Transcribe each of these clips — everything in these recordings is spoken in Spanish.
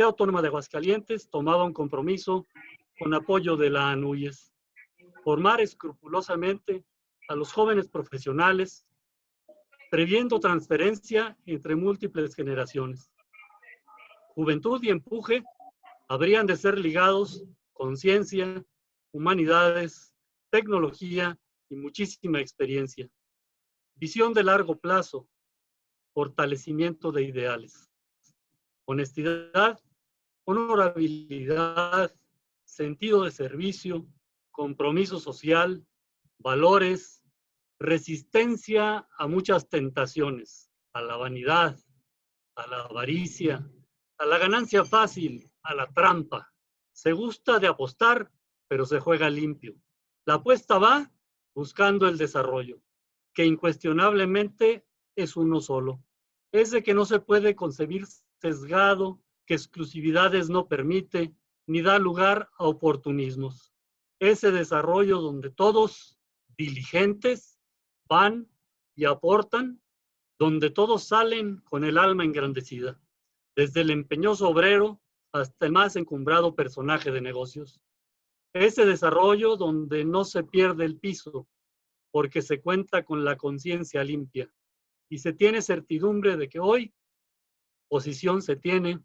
Autónoma de Aguascalientes tomaba un compromiso con apoyo de la ANUYES, formar escrupulosamente a los jóvenes profesionales, previendo transferencia entre múltiples generaciones. Juventud y empuje habrían de ser ligados con ciencia, humanidades, tecnología y muchísima experiencia. Visión de largo plazo, fortalecimiento de ideales. Honestidad, honorabilidad, sentido de servicio, compromiso social, valores, resistencia a muchas tentaciones, a la vanidad, a la avaricia, a la ganancia fácil, a la trampa. Se gusta de apostar, pero se juega limpio. La apuesta va buscando el desarrollo, que incuestionablemente es uno solo. Es de que no se puede concebir sesgado, que exclusividades no permite, ni da lugar a oportunismos. Ese desarrollo donde todos, diligentes, van y aportan, donde todos salen con el alma engrandecida, desde el empeñoso obrero hasta el más encumbrado personaje de negocios. Ese desarrollo donde no se pierde el piso, porque se cuenta con la conciencia limpia y se tiene certidumbre de que hoy posición se tiene,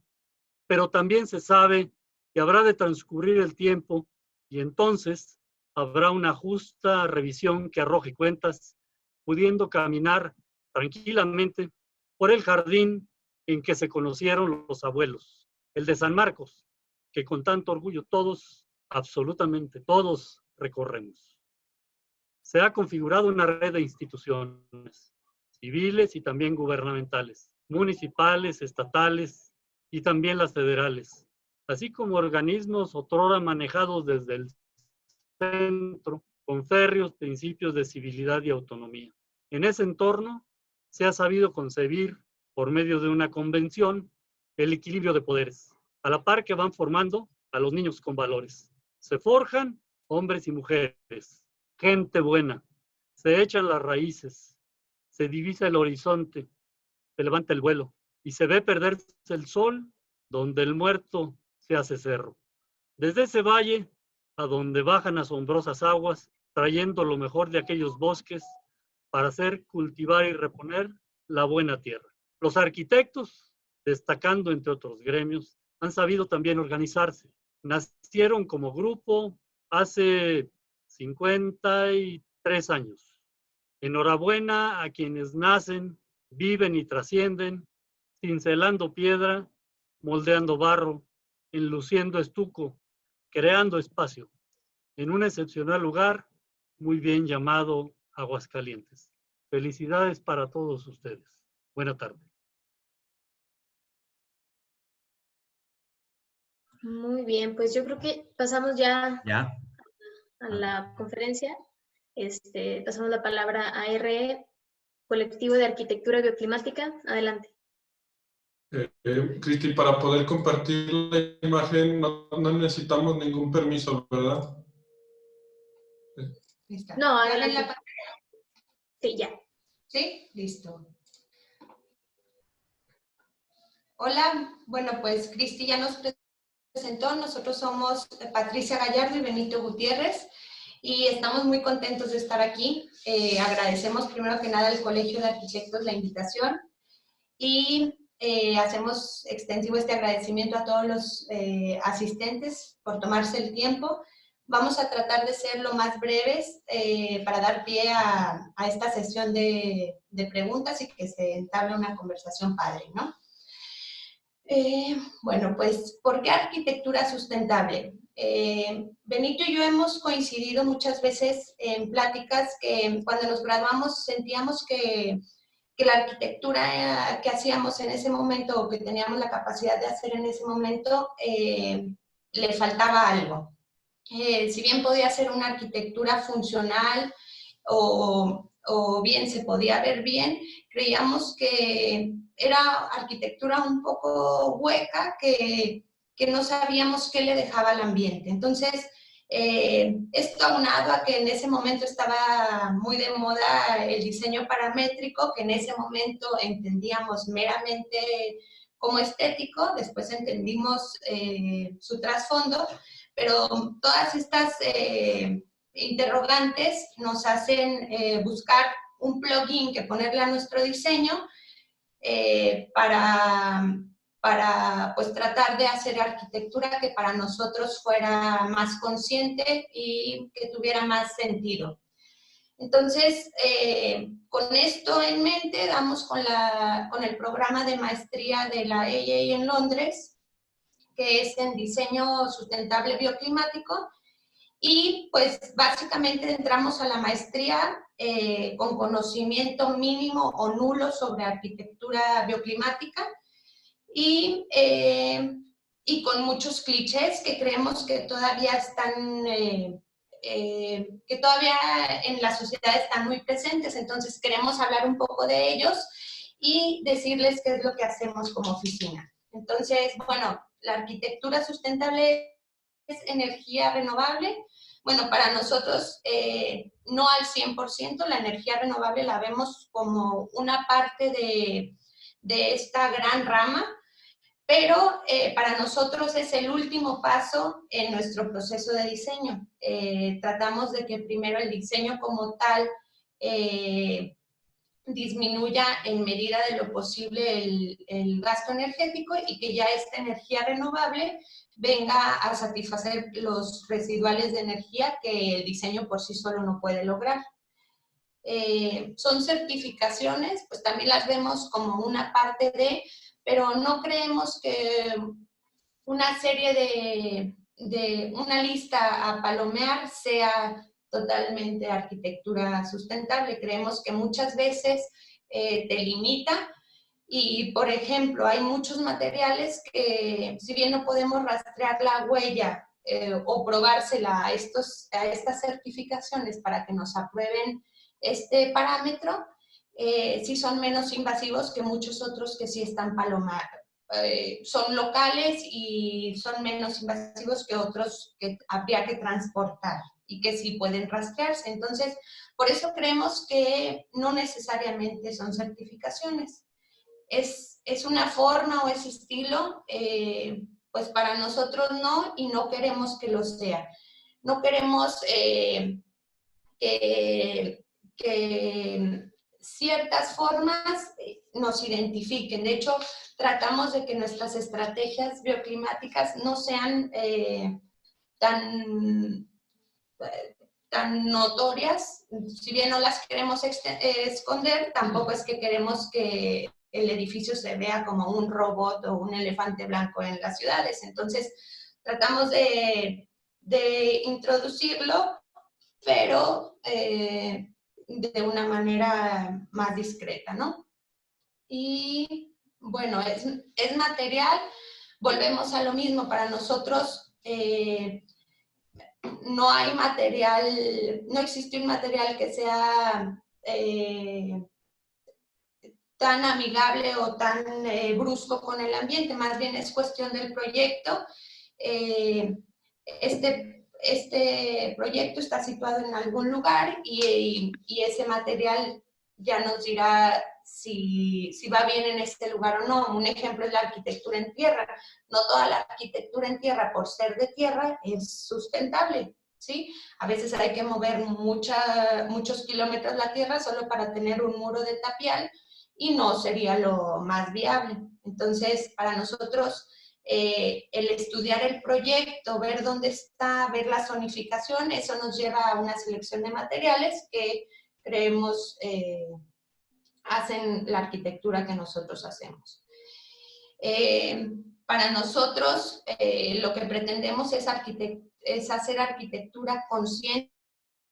pero también se sabe que habrá de transcurrir el tiempo y entonces habrá una justa revisión que arroje cuentas, pudiendo caminar tranquilamente por el jardín en que se conocieron los abuelos, el de San Marcos, que con tanto orgullo todos, absolutamente todos, recorremos. Se ha configurado una red de instituciones civiles y también gubernamentales, municipales, estatales y también las federales, así como organismos otrora manejados desde el centro, con férreos principios de civilidad y autonomía. En ese entorno se ha sabido concebir, por medio de una convención, el equilibrio de poderes, a la par que van formando a los niños con valores. Se forjan hombres y mujeres, gente buena, se echan las raíces, se divisa el horizonte, se levanta el vuelo y se ve perderse el sol donde el muerto se hace cerro. Desde ese valle a donde bajan asombrosas aguas, trayendo lo mejor de aquellos bosques para hacer, cultivar y reponer la buena tierra. Los arquitectos, destacando entre otros gremios, han sabido también organizarse. Nacieron como grupo hace 53 años. Enhorabuena a quienes nacen, viven y trascienden, cincelando piedra, moldeando barro, enluciendo estuco, creando espacio, en un excepcional lugar muy bien llamado Aguascalientes. Felicidades para todos ustedes. Buena tarde. Muy bien, pues yo creo que pasamos ya Ya. a la conferencia. Pasamos la palabra a RE, Colectivo de Arquitectura Bioclimática. Adelante. Cristi, para poder compartir la imagen no necesitamos ningún permiso, ¿verdad? ¿Lista? No, ¿Ya ven adelante. la pantalla? Sí, ya. ¿Sí? Listo. Hola, bueno, pues Cristi ya nos presentó. Nosotros somos Patricia Gallardo y Benito Gutiérrez y estamos muy contentos de estar aquí. Agradecemos primero que nada al Colegio de Arquitectos la invitación y hacemos extensivo este agradecimiento a todos los asistentes por tomarse el tiempo. Vamos a tratar de ser lo más breves para dar pie a esta sesión de preguntas y que se entable una conversación padre, ¿no? Bueno, pues, ¿por qué arquitectura sustentable? Benito y yo hemos coincidido muchas veces en pláticas que cuando nos graduamos sentíamos que la arquitectura que hacíamos en ese momento o que teníamos la capacidad de hacer en ese momento le faltaba algo. Si bien podía ser una arquitectura funcional o bien se podía ver bien, creíamos que era arquitectura un poco hueca que no sabíamos qué le dejaba al ambiente. Entonces, esto aunado a que en ese momento estaba muy de moda el diseño paramétrico, que en ese momento entendíamos meramente como estético, después entendimos su trasfondo, pero todas estas interrogantes nos hacen buscar un plugin que ponerle a nuestro diseño para pues tratar de hacer arquitectura que para nosotros fuera más consciente y que tuviera más sentido. Entonces, con esto en mente, damos con el programa de maestría de la AA en Londres, que es en diseño sustentable bioclimático, y pues básicamente entramos a la maestría con conocimiento mínimo o nulo sobre arquitectura bioclimática y con muchos clichés que creemos que todavía están, que todavía en la sociedad están muy presentes. Entonces queremos hablar un poco de ellos y decirles qué es lo que hacemos como oficina. Entonces, bueno, la arquitectura sustentable es energía renovable. Bueno, para nosotros no al 100%, la energía renovable la vemos como una parte de esta gran rama, pero para nosotros es el último paso en nuestro proceso de diseño. Tratamos de que primero el diseño como tal disminuya en medida de lo posible el gasto energético y que ya esta energía renovable venga a satisfacer los residuales de energía que el diseño por sí solo no puede lograr. Son certificaciones, pues también las vemos como una parte de, pero no creemos que una serie de una lista a palomear sea totalmente arquitectura sustentable. Creemos que muchas veces te limita y, por ejemplo, hay muchos materiales que, si bien no podemos rastrear la huella o probársela a estas certificaciones para que nos aprueben este parámetro, sí son menos invasivos que muchos otros que sí están palomados. Son locales y son menos invasivos que otros que habría que transportar y que sí pueden rastrearse. Entonces, por eso creemos que no necesariamente son certificaciones. Es una forma o es estilo, pues para nosotros no, y no queremos que lo sea. No queremos que ciertas formas nos identifiquen. De hecho, tratamos de que nuestras estrategias bioclimáticas no sean tan notorias. Si bien no las queremos esconder, tampoco es que queremos que el edificio se vea como un robot o un elefante blanco en las ciudades. Entonces, tratamos de introducirlo, pero de una manera más discreta, ¿no? Y bueno, es material, volvemos a lo mismo, para nosotros no hay material, no existe un material que sea tan amigable o tan brusco con el ambiente, más bien es cuestión del proyecto. Este proyecto está situado en algún lugar y ese material ya nos dirá si va bien en este lugar o no. Un ejemplo es la arquitectura en tierra. No toda la arquitectura en tierra, por ser de tierra, es sustentable, ¿sí? A veces hay que mover muchos kilómetros la tierra solo para tener un muro de tapial y no sería lo más viable. Entonces, para nosotros, el estudiar el proyecto, ver dónde está, ver la zonificación, eso nos lleva a una selección de materiales que creemos hacen la arquitectura que nosotros hacemos. Para nosotros, lo que pretendemos es hacer arquitectura consciente,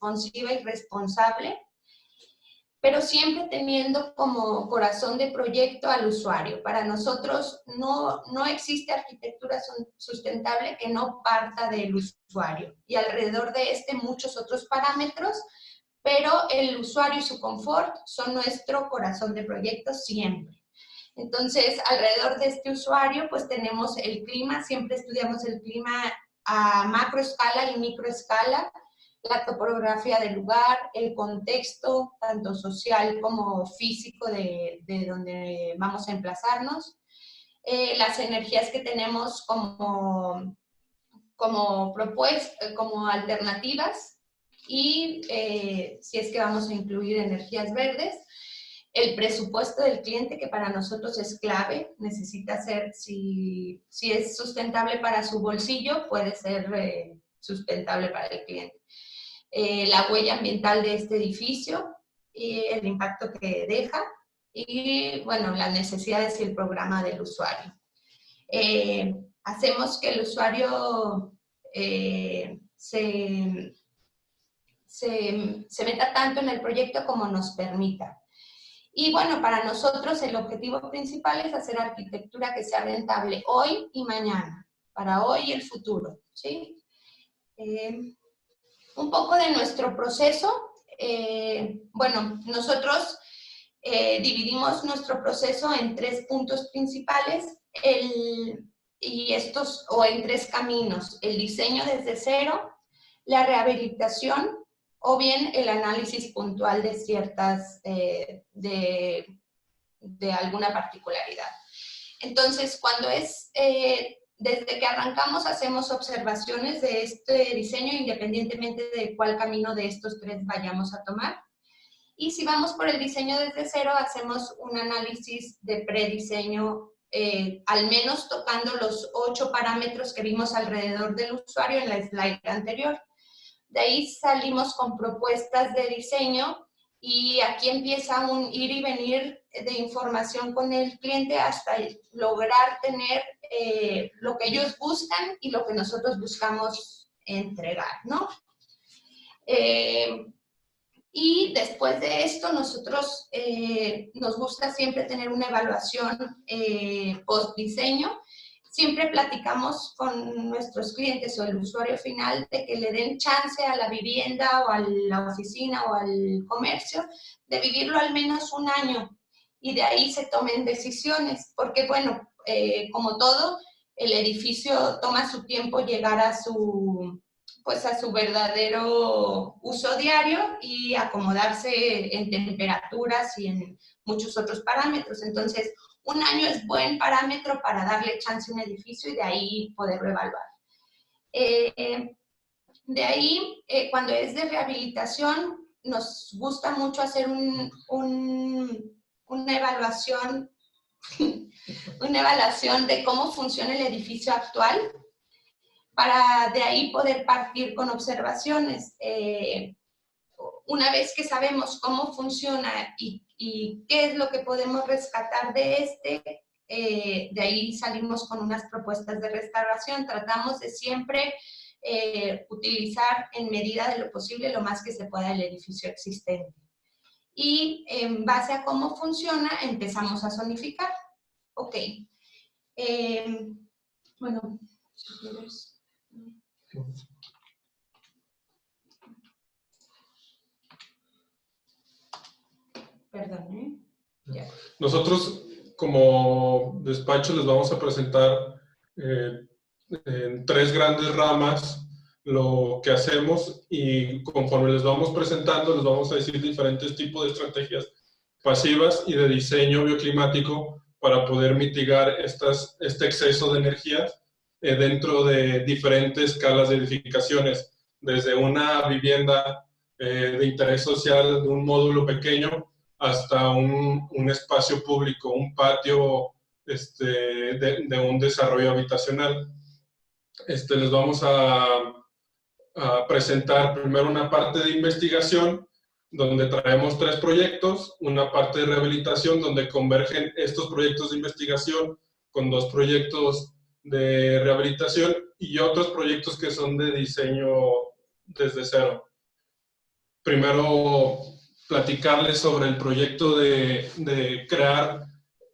responsiva y responsable, pero siempre teniendo como corazón de proyecto al usuario. Para nosotros no existe arquitectura sustentable que no parta del usuario, y alrededor de muchos otros parámetros, pero el usuario y su confort son nuestro corazón de proyecto siempre. Entonces, alrededor de este usuario, pues tenemos el clima, siempre estudiamos el clima a macroescala y microescala, la topografía del lugar, el contexto, tanto social como físico de donde vamos a emplazarnos. las energías que tenemos como alternativas y si es que vamos a incluir energías verdes. El presupuesto del cliente, que para nosotros es clave, necesita ser, si es sustentable para su bolsillo, puede ser sustentable para el cliente. La huella ambiental de este edificio, y el impacto que deja, y bueno, las necesidades y el programa del usuario. Hacemos que el usuario se meta tanto en el proyecto como nos permita. Y bueno, para nosotros el objetivo principal es hacer arquitectura que sea rentable hoy y mañana, para hoy y el futuro, ¿sí? Un poco de nuestro proceso. Bueno, nosotros dividimos nuestro proceso en 3 puntos principales, o en 3 caminos: el diseño desde cero, la rehabilitación, o bien el análisis puntual de ciertas, de alguna particularidad. Entonces, cuando desde que arrancamos hacemos observaciones de este diseño, independientemente de cuál camino de estos 3 vayamos a tomar. Y si vamos por el diseño desde cero, hacemos un análisis de prediseño, al menos tocando los 8 parámetros que vimos alrededor del usuario en la slide anterior. De ahí salimos con propuestas de diseño y aquí empieza un ir y venir de información con el cliente hasta lograr tener lo que ellos buscan y lo que nosotros buscamos entregar, ¿no? Y después de esto, nosotros nos gusta siempre tener una evaluación post-diseño. Siempre platicamos con nuestros clientes o el usuario final de que le den chance a la vivienda o a la oficina o al comercio de vivirlo al menos un año y de ahí se tomen decisiones, porque bueno, como todo, el edificio toma su tiempo llegar a su verdadero uso diario y acomodarse en temperaturas y en muchos otros parámetros. Entonces, un año es buen parámetro para darle chance a un edificio y de ahí poderlo evaluar. De ahí, cuando es de rehabilitación, nos gusta mucho hacer una evaluación de cómo funciona el edificio actual, para de ahí poder partir con observaciones. Una vez que sabemos cómo funciona y qué es lo que podemos rescatar de de ahí salimos con unas propuestas de restauración. Tratamos de siempre utilizar en medida de lo posible lo más que se pueda el edificio existente. Y en base a cómo funciona, empezamos a zonificar. Ok. Bueno, si quieres. Perdón, ¿eh? Ya. Nosotros, como despacho, les vamos a presentar en 3 grandes ramas lo que hacemos, y conforme les vamos presentando, les vamos a decir diferentes tipos de estrategias pasivas y de diseño bioclimático para poder mitigar este exceso de energías dentro de diferentes escalas de edificaciones, desde una vivienda de interés social, de un módulo pequeño, hasta un espacio público, un patio de un desarrollo habitacional. Les vamos a presentar primero una parte de investigación, donde traemos 3 proyectos, una parte de rehabilitación, donde convergen estos proyectos de investigación con 2 proyectos de rehabilitación y otros proyectos que son de diseño desde cero. Primero, platicarles sobre el proyecto de crear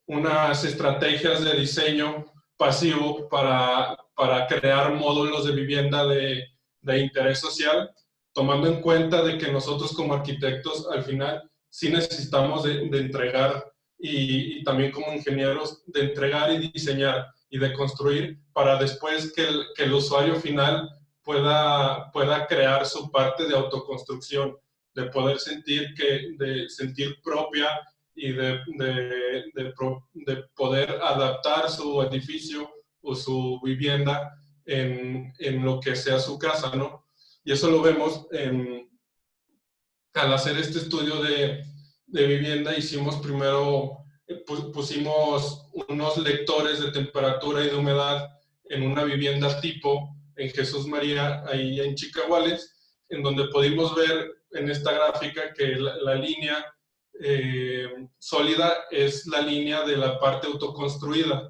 unas estrategias de diseño pasivo para crear módulos de vivienda de interés social, tomando en cuenta de que nosotros como arquitectos al final sí necesitamos de entregar y también como ingenieros de entregar y diseñar y de construir para después que el usuario final pueda crear su parte de autoconstrucción, de poder sentir propia y de poder adaptar su edificio o su vivienda en lo que sea su casa, ¿no? Y eso lo vemos al hacer este estudio de vivienda. Hicimos primero, pusimos unos lectores de temperatura y de humedad en una vivienda tipo en Jesús María, ahí en Chicahuales, en donde pudimos ver en esta gráfica que la línea sólida es la línea de la parte autoconstruida,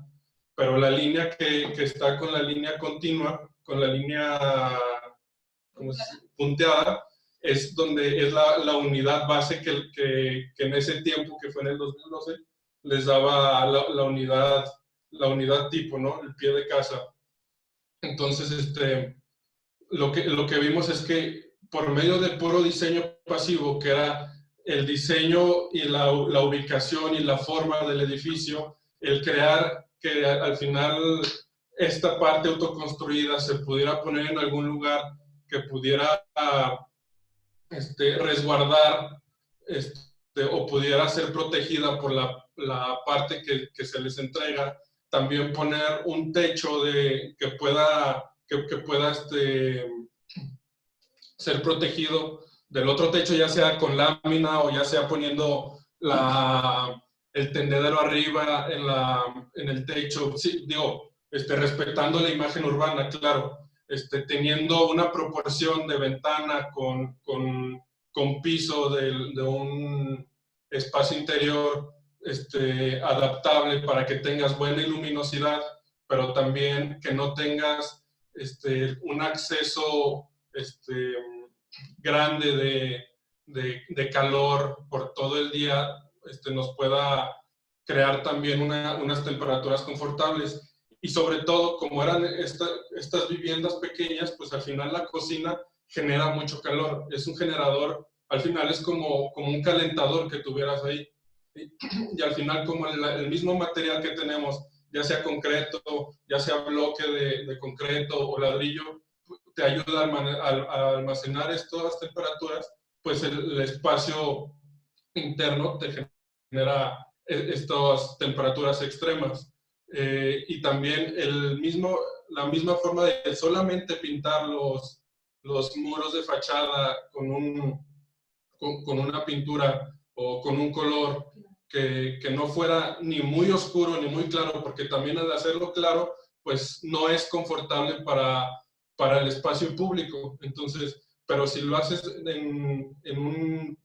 pero la línea que está con la línea continua, con la línea punteada, es donde es la unidad base que en ese tiempo, que fue en el 2012, les daba la unidad tipo, ¿no? El pie de casa. Entonces, lo que vimos es que por medio de puro diseño pasivo, que era el diseño y la ubicación y la forma del edificio, el crear que al final esta parte autoconstruida se pudiera poner en algún lugar que pudiera resguardar o pudiera ser protegida por la parte que se les entrega. También poner un techo que pueda ser protegido del otro techo, ya sea con lámina o ya sea poniendo el tendedero arriba en el techo. Sí, digo, respetando la imagen urbana, claro. Teniendo una proporción de ventana con piso de un espacio interior adaptable para que tengas buena luminosidad, pero también que no tengas un acceso grande de calor por todo el día, nos pueda crear también unas temperaturas confortables. Y sobre todo, como eran estas viviendas pequeñas, pues al final la cocina genera mucho calor. Es un generador, al final es como un calentador que tuvieras ahí. Y al final, como el mismo material que tenemos, ya sea concreto, ya sea bloque de concreto o ladrillo, te ayuda a almacenar estas temperaturas, pues el espacio interno te genera estas temperaturas extremas. Y también la misma forma de solamente pintar los muros de fachada con una pintura o con un color que no fuera ni muy oscuro ni muy claro, porque también al hacerlo claro, pues no es confortable para el espacio público. Entonces, pero si lo haces en un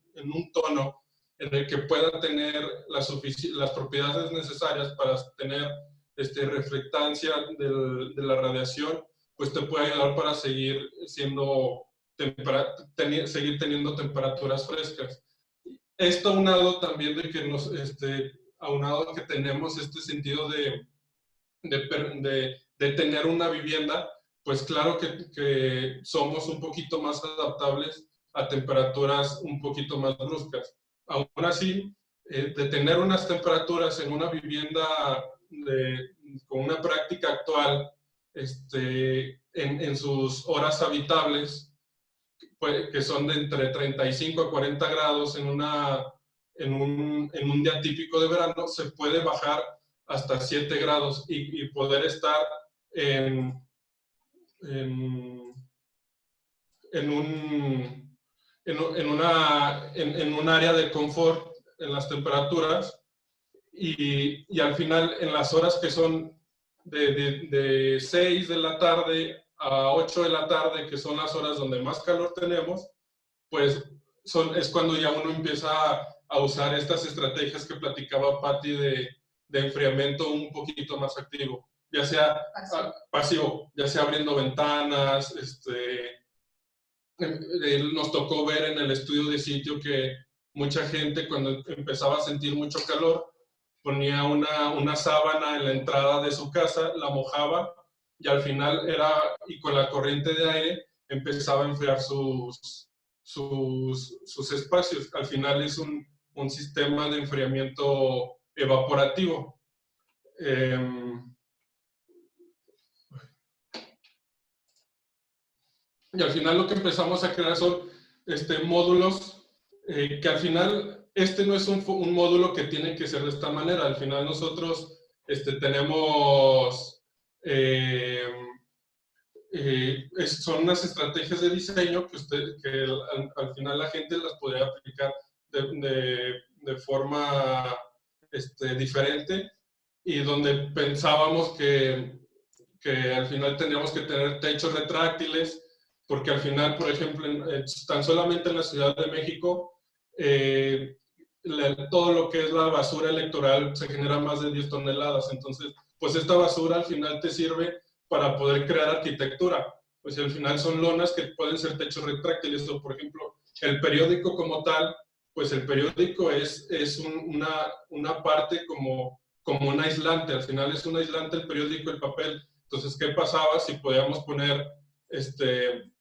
tono en el que pueda tener las propiedades necesarias para tener reflectancia de la radiación, pues te puede ayudar para seguir seguir teniendo temperaturas frescas. Esto aunado también de que aunado que tenemos este sentido de tener una vivienda, pues claro que somos un poquito más adaptables a temperaturas un poquito más bruscas. Aún así, de tener unas temperaturas en una vivienda con una práctica actual en sus horas habitables, que son de entre 35 a 40 grados en un día típico de verano, se puede bajar hasta 7 grados y poder estar en un área de confort en las temperaturas y al final en las horas que son de 6 de la tarde a 8 de la tarde, que son las horas donde más calor tenemos, pues es cuando ya uno empieza a usar estas estrategias que platicaba Patti de enfriamiento un poquito más activo, ya sea pasivo, ya sea abriendo ventanas. Nos tocó ver en el estudio de sitio que mucha gente, cuando empezaba a sentir mucho calor, ponía una sábana en la entrada de su casa, la mojaba y al final y con la corriente de aire empezaba a enfriar sus espacios. Al final es un sistema de enfriamiento evaporativo. Y al final lo que empezamos a crear son módulos que al final este no es un módulo que tiene que ser de esta manera. Al final nosotros tenemos, son unas estrategias de diseño que al final la gente las podría aplicar de forma diferente, y donde pensábamos que al final tendríamos que tener techos retráctiles, porque al final, por ejemplo, tan solamente en la Ciudad de México, todo lo que es la basura electoral se genera más de 10 toneladas. Entonces, pues esta basura al final te sirve para poder crear arquitectura. Pues al final son lonas que pueden ser techos retráctiles, o por ejemplo, el periódico como tal, pues el periódico es una parte como un aislante. Al final es un aislante el periódico, el papel. Entonces, ¿qué pasaba si podíamos poner en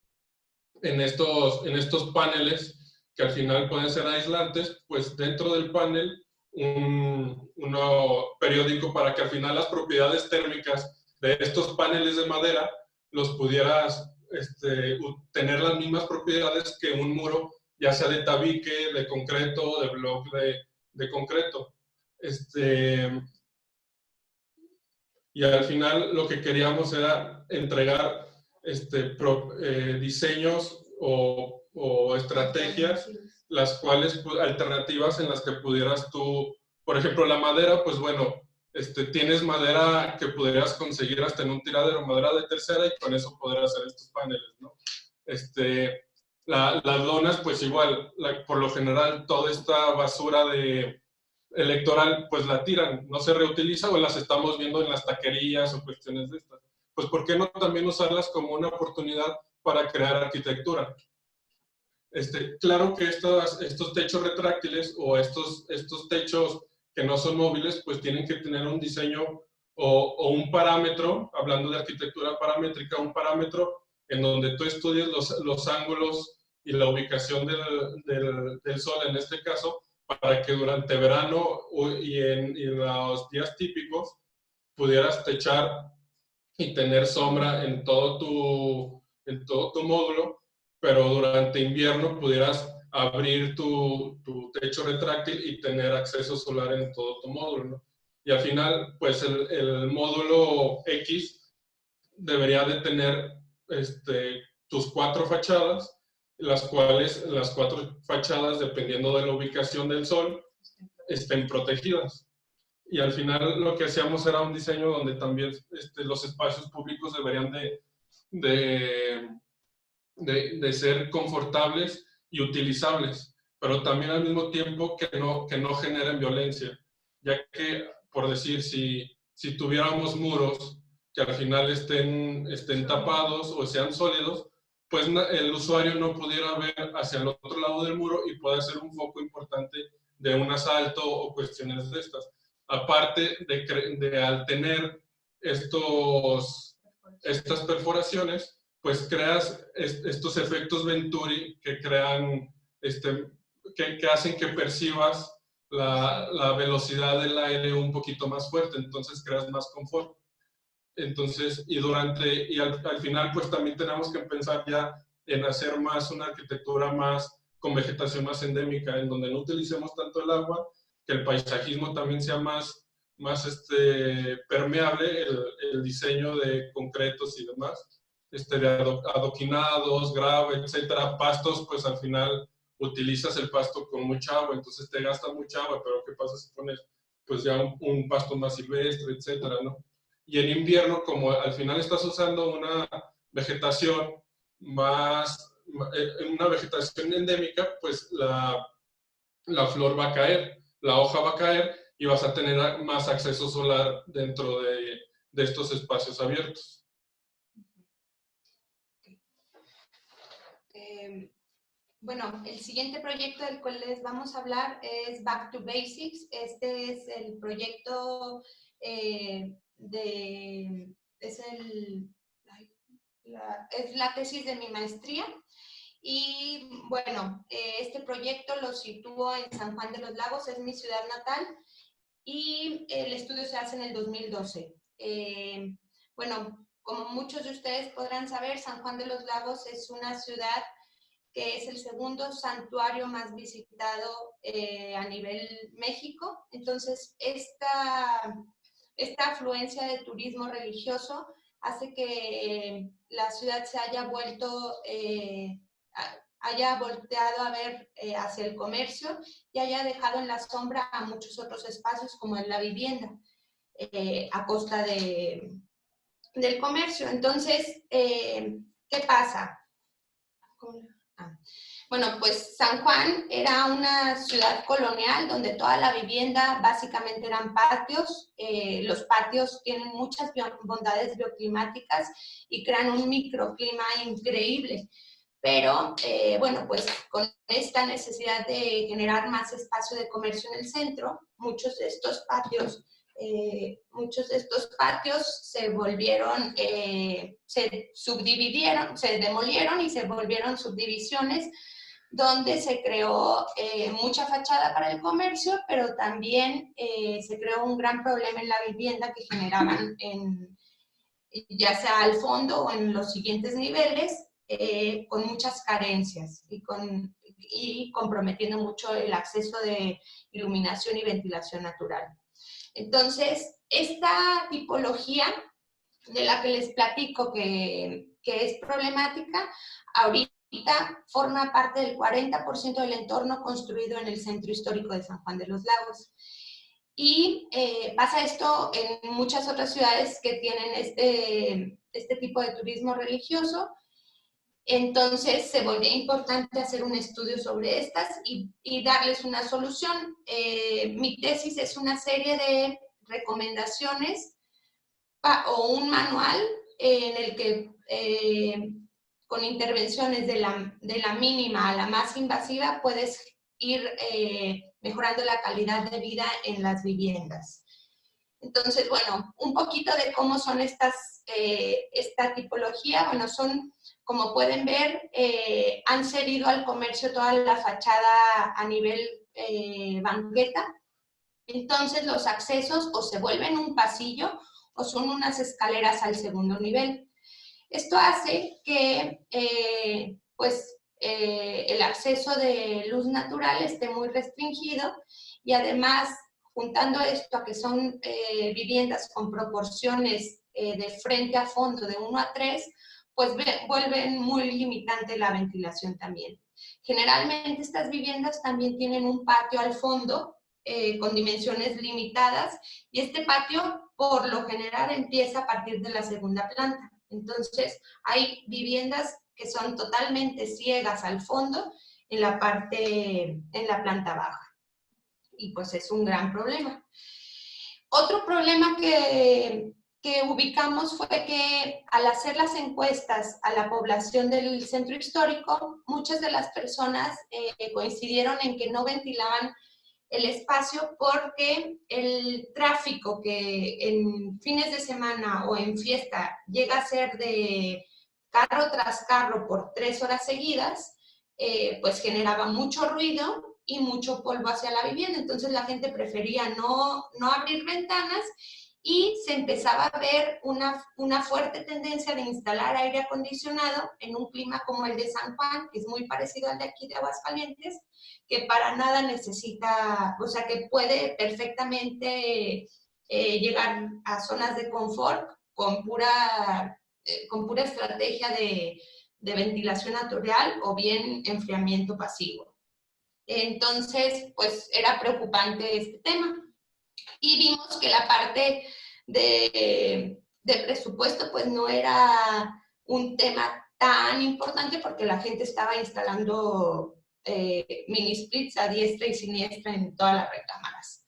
estos paneles, que al final pueden ser aislantes, pues dentro del panel un periódico, para que al final las propiedades térmicas de estos paneles de madera los pudieras tener las mismas propiedades que un muro, ya sea de tabique, de concreto, de bloque de concreto. Y al final lo que queríamos era entregar diseños o estrategias, las cuales, alternativas en las que pudieras tú, por ejemplo, la madera, pues bueno, tienes madera que pudieras conseguir hasta en un tiradero, madera de tercera, y con eso poder hacer estos paneles, ¿no? Las lonas, pues igual, por lo general, toda esta basura electoral, pues la tiran, no se reutiliza, o las estamos viendo en las taquerías o cuestiones de estas. Pues ¿por qué no también usarlas como una oportunidad para crear arquitectura? Claro que estos techos retráctiles o estos techos que no son móviles, pues tienen que tener un diseño o un parámetro, hablando de arquitectura paramétrica, un parámetro en donde tú estudies los ángulos y la ubicación del sol, en este caso, para que durante verano y en los días típicos pudieras techar y tener sombra en todo tu módulo, pero durante invierno pudieras abrir tu techo retráctil y tener acceso solar en todo tu módulo, ¿no? Y al final, pues el módulo X debería de tener tus 4 fachadas, las cuales las 4 fachadas, dependiendo de la ubicación del sol, estén protegidas. Y al final lo que hacíamos era un diseño donde también los espacios públicos deberían de ser confortables y utilizables, pero también al mismo tiempo que no generen violencia, ya que, por decir, si tuviéramos muros que al final estén tapados o sean sólidos, pues el usuario no pudiera ver hacia el otro lado del muro y puede ser un foco importante de un asalto o cuestiones de estas. Aparte de al tener estas perforaciones, pues creas estos efectos Venturi que crean, que hacen que percibas la velocidad del aire un poquito más fuerte, entonces creas más confort. Entonces, y al final, pues también tenemos que pensar ya en hacer más una arquitectura más con vegetación más endémica, en donde no utilicemos tanto el agua, que el paisajismo también sea más permeable, el diseño de concretos y demás, de adoquinados, grava, etcétera. Pastos, pues al final utilizas el pasto con mucha agua, entonces te gasta mucha agua, pero ¿qué pasa si pones pues ya un pasto más silvestre, etcétera, ¿no? Y en invierno, como al final estás usando una vegetación una vegetación endémica, pues la flor va a caer, la hoja va a caer y vas a tener más acceso solar dentro de estos espacios abiertos. Bueno, el siguiente proyecto del cual les vamos a hablar es Back to Basics. Este es el proyecto es la tesis de mi maestría. Y bueno, este proyecto lo sitúo en San Juan de los Lagos, es mi ciudad natal, y el estudio se hace en el 2012. Bueno, como muchos de ustedes podrán saber, San Juan de los Lagos es una ciudad que es el segundo santuario más visitado a nivel México. Entonces, esta afluencia de turismo religioso hace que la ciudad se haya haya volteado a ver hacia el comercio y haya dejado en la sombra a muchos otros espacios como en la vivienda, a costa del comercio. Entonces, ¿qué pasa? Bueno, pues San Juan era una ciudad colonial donde toda la vivienda básicamente eran patios. Los patios tienen muchas bondades bioclimáticas y crean un microclima increíble. Pero, bueno, pues con esta necesidad de generar más espacio de comercio en el centro, muchos de estos patios se volvieron, se subdividieron, se demolieron y se volvieron subdivisiones, donde se creó mucha fachada para el comercio, pero también se creó un gran problema en la vivienda que generaban ya sea al fondo o en los siguientes niveles, con muchas carencias y comprometiendo mucho el acceso de iluminación y ventilación natural. Entonces, esta tipología de la que les platico que es problemática, ahorita forma parte del 40% del entorno construido en el centro histórico de San Juan de los Lagos. Y pasa esto en muchas otras ciudades que tienen este tipo de turismo religioso. Entonces se volvió importante hacer un estudio sobre estas y darles una solución. Mi tesis es una serie de recomendaciones o un manual en el que con intervenciones de la mínima a la más invasiva puedes ir mejorando la calidad de vida en las viviendas. Entonces, bueno, un poquito de cómo son esta tipología. Bueno, son, como pueden ver, han cedido al comercio toda la fachada a nivel banqueta. Entonces, los accesos o se vuelven un pasillo o son unas escaleras al segundo nivel. Esto hace que, el acceso de luz natural esté muy restringido y además, juntando esto a que son viviendas con proporciones de frente a fondo de 1 a 3, pues vuelven muy limitante la ventilación también. Generalmente estas viviendas también tienen un patio al fondo con dimensiones limitadas y este patio por lo general empieza a partir de la segunda planta. Entonces hay viviendas que son totalmente ciegas al fondo en la planta baja. Y pues es un gran problema. Otro problema que ubicamos fue que al hacer las encuestas a la población del centro histórico, muchas de las personas coincidieron en que no ventilaban el espacio porque el tráfico que en fines de semana o en fiesta llega a ser de carro tras carro por 3 horas seguidas, pues generaba mucho ruido y mucho polvo hacia la vivienda. Entonces la gente prefería no abrir ventanas y se empezaba a ver una fuerte tendencia de instalar aire acondicionado en un clima como el de San Juan, que es muy parecido al de aquí de Aguascalientes, que para nada necesita, o sea, que puede perfectamente llegar a zonas de confort con pura estrategia de ventilación natural o bien enfriamiento pasivo. Entonces, pues era preocupante este tema. Y vimos que la parte de presupuesto pues no era un tema tan importante porque la gente estaba instalando mini splits a diestra y siniestra en todas las recámaras.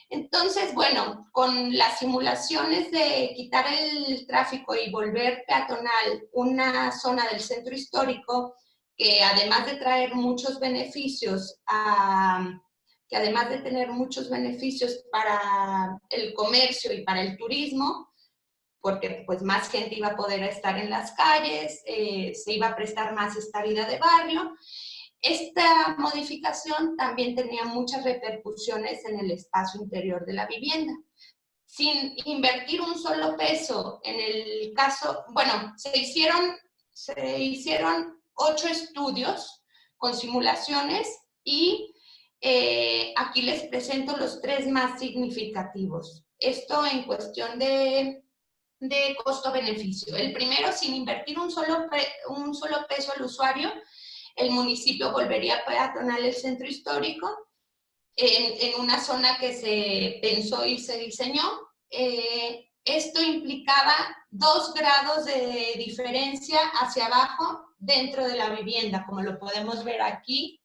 Entonces, bueno, con las simulaciones de quitar el tráfico y volver peatonal una zona del centro histórico, que además de traer muchos beneficios además de tener muchos beneficios para el comercio y para el turismo, porque pues más gente iba a poder estar en las calles, se iba a prestar más esta vida de barrio. Esta modificación también tenía muchas repercusiones en el espacio interior de la vivienda. Sin invertir un solo peso en el caso, bueno, se hicieron 8 estudios con simulaciones y aquí les presento los 3 más significativos. Esto en cuestión de costo-beneficio. El primero, sin invertir un solo peso al usuario, el municipio volvería peatonal el centro histórico en una zona que se pensó y se diseñó. Esto implicaba 2 grados de diferencia hacia abajo dentro de la vivienda, como lo podemos ver aquí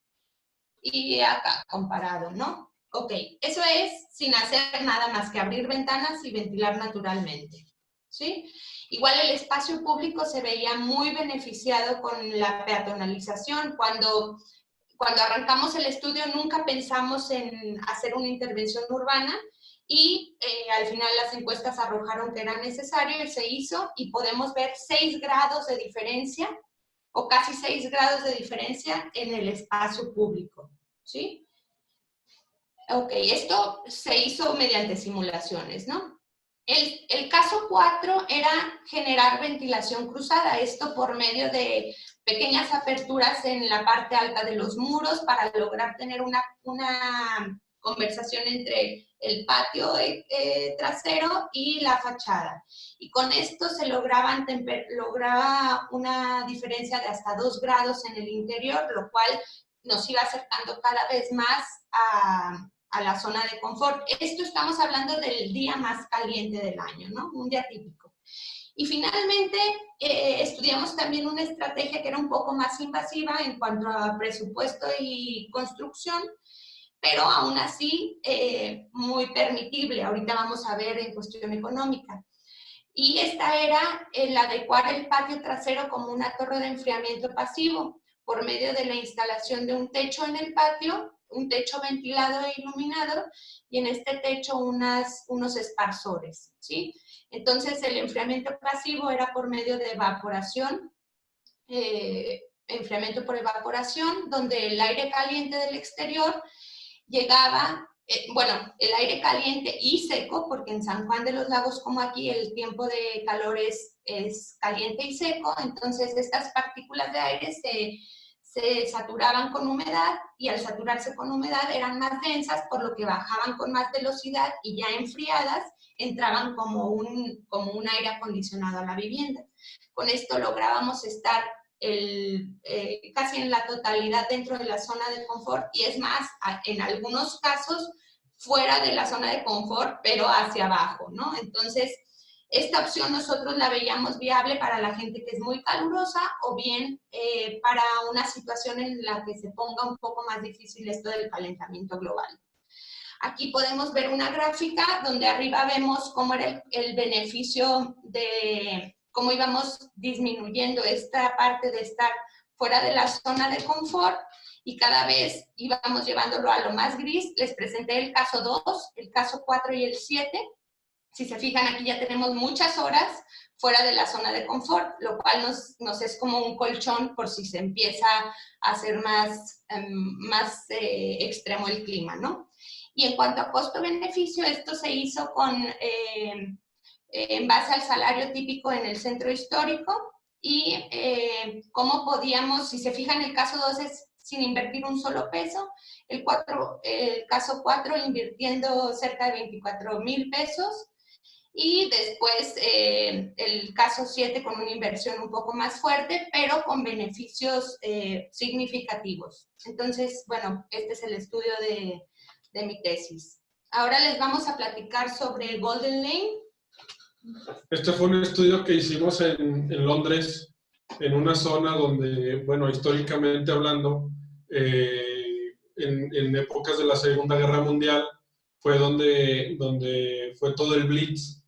y acá comparado, ¿no? Ok, eso es sin hacer nada más que abrir ventanas y ventilar naturalmente, ¿sí? Igual el espacio público se veía muy beneficiado con la peatonalización. Cuando arrancamos el estudio nunca pensamos en hacer una intervención urbana y al final las encuestas arrojaron que era necesario y se hizo, y podemos ver 6 grados de diferencia o casi 6 grados de diferencia en el espacio público, ¿sí? Ok, esto se hizo mediante simulaciones, ¿no? El caso 4 era generar ventilación cruzada, esto por medio de pequeñas aperturas en la parte alta de los muros para lograr tener una conversación entre el patio trasero y la fachada. Y con esto se lograba una diferencia de hasta 2 grados en el interior, lo cual nos iba acercando cada vez más a la zona de confort. Esto estamos hablando del día más caliente del año, ¿no? Un día típico. Y finalmente, estudiamos también una estrategia que era un poco más invasiva en cuanto a presupuesto y construcción, pero aún así muy permitible. Ahorita vamos a ver en cuestión económica. Y esta era el adecuar el patio trasero como una torre de enfriamiento pasivo por medio de la instalación de un techo en el patio, un techo ventilado e iluminado, y en este techo unos esparsores, ¿sí? Entonces, el enfriamiento pasivo era por medio de evaporación, enfriamiento por evaporación, donde el aire caliente del exterior llegaba, el aire caliente y seco, porque en San Juan de los Lagos, como aquí, el tiempo de calor es caliente y seco, entonces estas partículas de aire se saturaban con humedad, y al saturarse con humedad eran más densas, por lo que bajaban con más velocidad y ya enfriadas entraban como un aire acondicionado a la vivienda. Con esto lográbamos estar casi en la totalidad dentro de la zona de confort, y es más, en algunos casos fuera de la zona de confort, pero hacia abajo, ¿no? Entonces, esta opción nosotros la veíamos viable para la gente que es muy calurosa, o bien para una situación en la que se ponga un poco más difícil esto del calentamiento global. Aquí podemos ver una gráfica donde arriba vemos cómo era el beneficio de cómo íbamos disminuyendo esta parte de estar fuera de la zona de confort, y cada vez íbamos llevándolo a lo más gris. Les presenté el caso 2, el caso 4 y el 7. Si se fijan, aquí ya tenemos muchas horas fuera de la zona de confort, lo cual nos es como un colchón por si se empieza a hacer más extremo el clima, ¿no? Y en cuanto a costo-beneficio, esto se hizo en base al salario típico en el centro histórico, y cómo podíamos, si se fijan, el caso 2 es sin invertir un solo peso, el caso 4 invirtiendo cerca de 24,000 pesos, y después el caso 7 con una inversión un poco más fuerte, pero con beneficios significativos. Entonces, bueno, este es el estudio de mi tesis. Ahora les vamos a platicar sobre Golden Lane. Este fue un estudio que hicimos en Londres, en una zona donde, bueno, históricamente hablando, en épocas de la Segunda Guerra Mundial, fue donde fue todo el Blitz.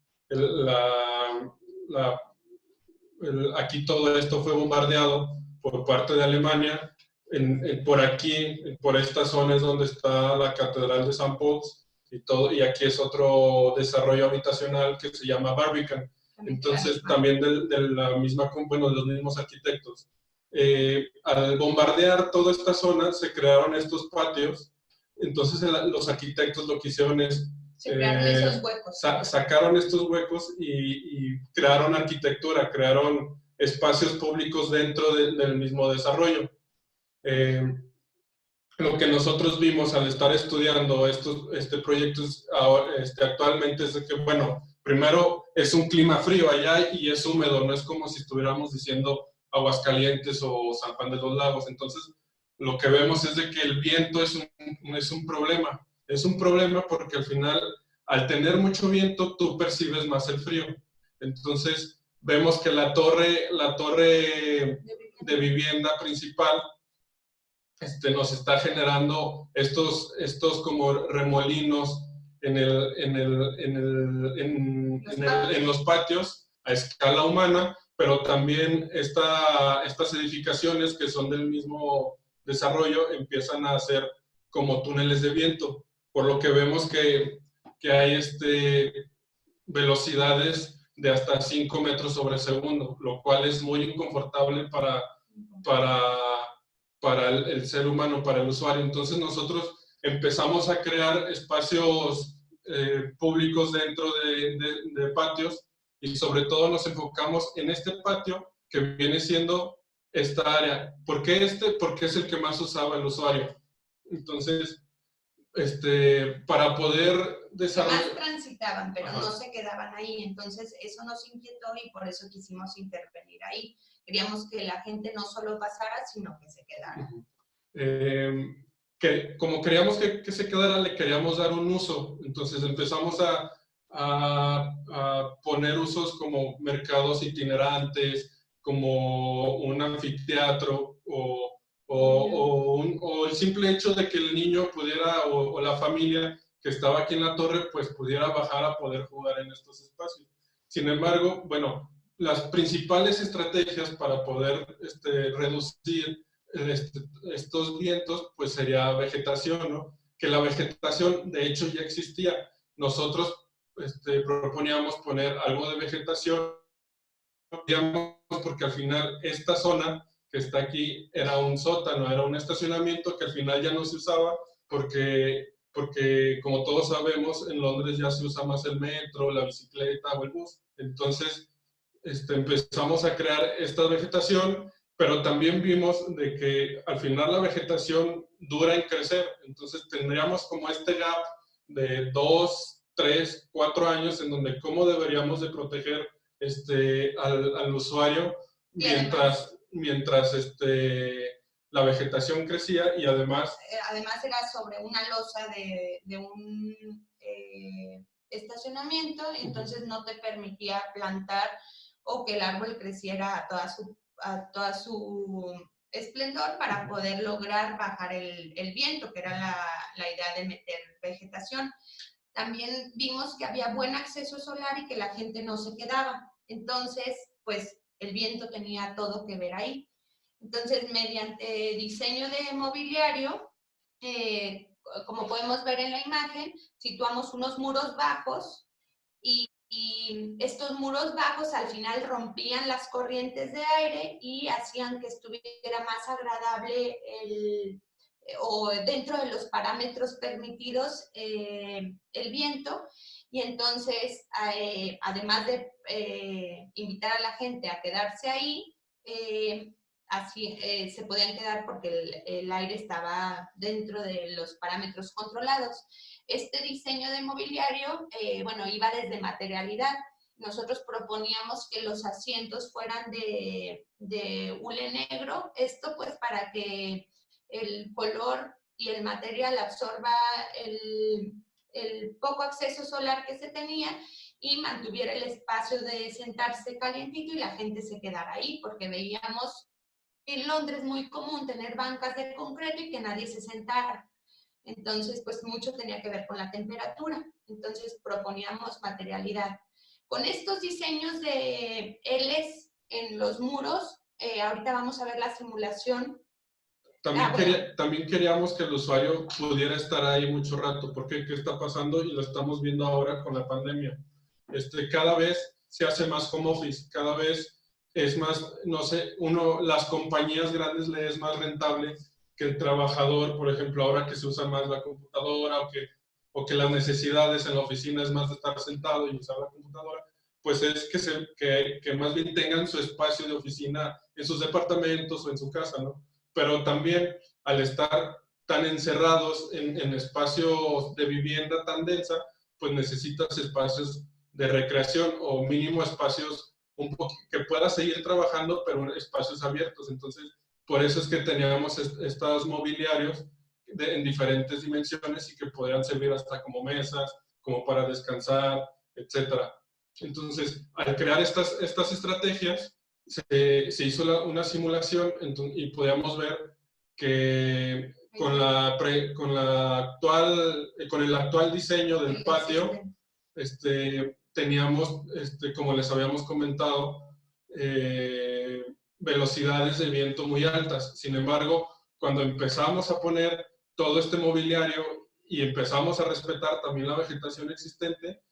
Aquí todo esto fue bombardeado por parte de Alemania. Por aquí, por esta zona es donde está la Catedral de St. Paul's y aquí es otro desarrollo habitacional que se llama Barbican. Entonces, también de la misma, bueno, de los mismos arquitectos. Al bombardear toda esta zona, se crearon estos patios. Entonces, los arquitectos lo que hicieron es esos huecos. sacaron estos huecos y crearon arquitectura, crearon espacios públicos dentro del mismo desarrollo. Lo que nosotros vimos al estar estudiando estos proyectos actualmente es que, bueno, primero es un clima frío allá y es húmedo, no es como si estuviéramos diciendo Aguascalientes o San Juan de los Lagos. Entonces, lo que vemos es de que el viento es un problema. Es un problema porque al final, al tener mucho viento, tú percibes más el frío. Entonces, vemos que la torre de vivienda principal nos está generando estos como remolinos en los patios a escala humana, pero también estas edificaciones que son del mismo desarrollo empiezan a hacer como túneles de viento, por lo que vemos que hay velocidades de hasta 5 metros sobre segundo, lo cual es muy inconfortable para el ser humano, para el usuario. Entonces nosotros empezamos a crear espacios públicos dentro de patios y sobre todo nos enfocamos en este patio que viene siendo esta área. ¿Por qué Porque es el que más usaba el usuario. Entonces, para poder desarrollar... Más transitaban, pero no se quedaban ahí. Entonces, eso nos inquietó y por eso quisimos intervenir ahí. Queríamos que la gente no solo pasara, sino que se quedara. Como queríamos que se quedara, le queríamos dar un uso. Entonces empezamos a poner usos como mercados itinerantes, como un anfiteatro, o el simple hecho de que el niño pudiera, o la familia que estaba aquí en la torre, pues pudiera bajar a poder jugar en estos espacios. Sin embargo, bueno, las principales estrategias para poder reducir estos vientos, pues sería vegetación, ¿no? Que la vegetación, de hecho, ya existía. Nosotros proponíamos poner algo de vegetación, porque al final esta zona que está aquí era un sótano, era un estacionamiento que al final ya no se usaba porque como todos sabemos, en Londres ya se usa más el metro, la bicicleta o el bus. Entonces, empezamos a crear esta vegetación, pero también vimos de que al final la vegetación dura en crecer. Entonces, tendríamos como este gap de 2, 3, 4 años en donde cómo deberíamos de proteger al usuario mientras la vegetación crecía y además... Además era sobre una losa de un estacionamiento, entonces no te permitía plantar o que el árbol creciera a toda su esplendor para poder lograr bajar el viento, que era la idea de meter vegetación. También vimos que había buen acceso solar y que la gente no se quedaba. Entonces, pues el viento tenía todo que ver ahí. Entonces, mediante diseño de mobiliario, como podemos ver en la imagen, situamos unos muros bajos y estos muros bajos al final rompían las corrientes de aire y hacían que estuviera más agradable o dentro de los parámetros permitidos el viento. Y entonces, además de invitar a la gente a quedarse ahí, así se podían quedar porque el aire estaba dentro de los parámetros controlados. Este diseño de mobiliario, bueno, iba desde materialidad. Nosotros proponíamos que los asientos fueran de hule negro, esto pues para que el color y el material absorba el poco acceso solar que se tenía y mantuviera el espacio de sentarse calientito y la gente se quedara ahí, porque veíamos en Londres muy común tener bancas de concreto y que nadie se sentara. Entonces, pues mucho tenía que ver con la temperatura. Entonces proponíamos materialidad. Con estos diseños de Ls en los muros, ahorita vamos a ver la simulación. También queríamos que el usuario pudiera estar ahí mucho rato, porque ¿qué está pasando? Y lo estamos viendo ahora con la pandemia. Cada vez se hace más home office, cada vez es más, no sé, las compañías grandes le es más rentable que el trabajador, por ejemplo, ahora que se usa más la computadora o que las necesidades en la oficina es más de estar sentado y usar la computadora, pues es que más bien tengan su espacio de oficina en sus departamentos o en su casa, ¿no? Pero también al estar tan encerrados en espacios de vivienda tan densa, pues necesitas espacios de recreación o mínimo espacios que puedas seguir trabajando, pero espacios abiertos. Entonces, por eso es que teníamos estos mobiliarios en diferentes dimensiones y que podrían servir hasta como mesas, como para descansar, etcétera. Entonces, al crear estas estrategias, se hizo una simulación y podíamos ver que con el actual diseño del patio, teníamos, como les habíamos comentado, velocidades de viento muy altas. Sin embargo, cuando empezamos a poner todo este mobiliario y empezamos a respetar también la vegetación existente,